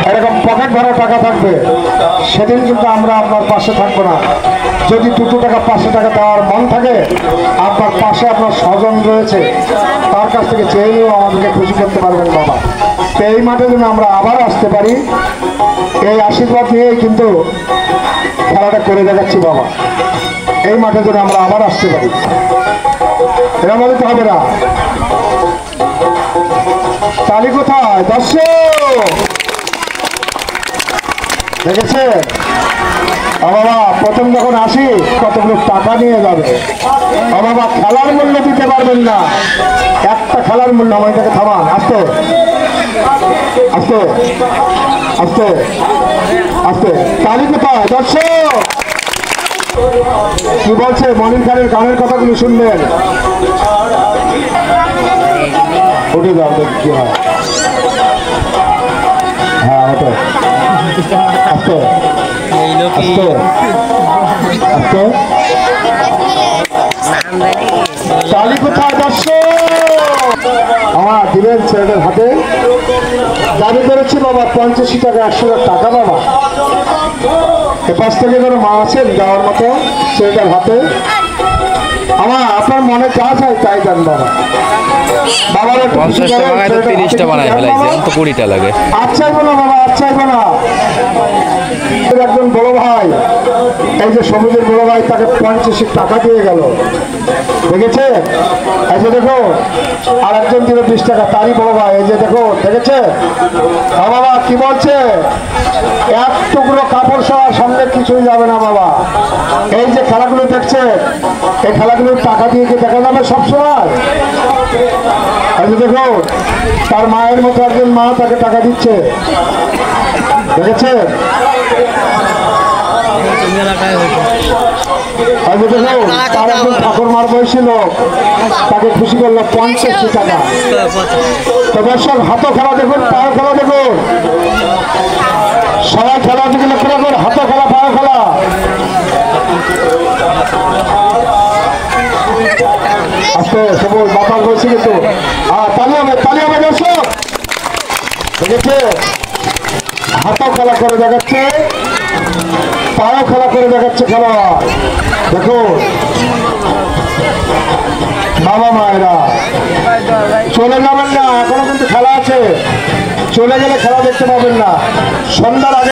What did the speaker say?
এরকম পকেট ভরা টাকা থাকবে, সেদিন কিন্তু আমরা আপনার পাশে থাকবো না। যদি 2 টাকা 500 টাকা দেওয়ার মন থাকে, আপনার পাশে আপনার স্বজন রয়েছে, তার কাছ থেকে চেয়ে নিয়েও আমাদেরকে খুশি করতে পারবেন বাবা। তো এই মাঠে যেন আমরা আবার আসতে পারি, এই আশীর্বাদ নিয়েই কিন্তু খেলাটা করে দেখাচ্ছি বাবা। এই মাঠে যেন আমরা আবার আসতে পারি, এরা বলে তো হবে না। তালি কোথায় দর্শক দেখেছে? বাবা প্রথম যখন আসি কতগুলো টাকা নিয়ে যাবে, বাবা খেলার মূল্য দিতে পারবেন না, একটা খেলার মূল্য। আমাদেরকে থামান, আস্তে আস্তে আস্তে আস্তে। তালি কোথায় দর্শক? কি বলছে মনির খানের গানের কথাগুলো শুনবেন? উঠে যাও, কি হয়? হ্যাঁ ওটা আস্তে আস্তে আস্তে। তালি কোথায় দর্শক? আমার দিবেন ছেলেটার হাতে দাবি করেছি বাবা 85 টাকা 100 টাকা বাবা। এপাশ থেকে যেন মা আছেন যাওয়ার মতো ছেলেটার হাতে। আমার আপনার মনে যা চাই তাই দেন বাবা। বাবার 50 টাকায় তো 30টা বানায় ফেলাইছে, এখন তো 20টা লাগে। আচ্ছা না বাবা, আচ্ছা না। একজন বড় ভাই, এই যে সবুজের বড় ভাই, তাকে 85 টাকা দিয়ে গেল, দেখেছে? এই যে দেখো, আর একজন দিল 20 টাকা, তারই বড় ভাই, এই যে দেখো, দেখেছে? বাবা কি বলছে? এক টুকরো কাপড় সহ সামনে কিছুই যাবে না বাবা। এই যে খেলাগুলো দেখছে, এই খেলাগুলোর টাকা দিয়ে কি দেখা যাবে সবসময়? এই যে দেখো, তার মায়ের মতো একজন মা তাকে টাকা দিচ্ছে, দেখেছে? তার একজন ঠাকুর মার বয়সী লোক, তাকে খুশি করলো 85 টাকা। তো দর্শক হাতও খেলা দেখুন, পাও খেলা দেখুন, সবাই খেলা দিকে লক্ষ্য রাখুন, হাতও খেলা পাও খেলা। আজকে সবুজ বাতাস বলছি কিন্তু তালি হবে, তালি হবে দর্শক, দেখেছে? হাতও খেলা করে দেখাচ্ছে, পাও খেলা করে দেখাচ্ছে খেলা। দেখো বাবা মায়েরা চলে যাবেন না, এখনো কিন্তু খেলা আছে, চলে গেলে খেলা দেখতে পাবেন না। সন্ধ্যার আগে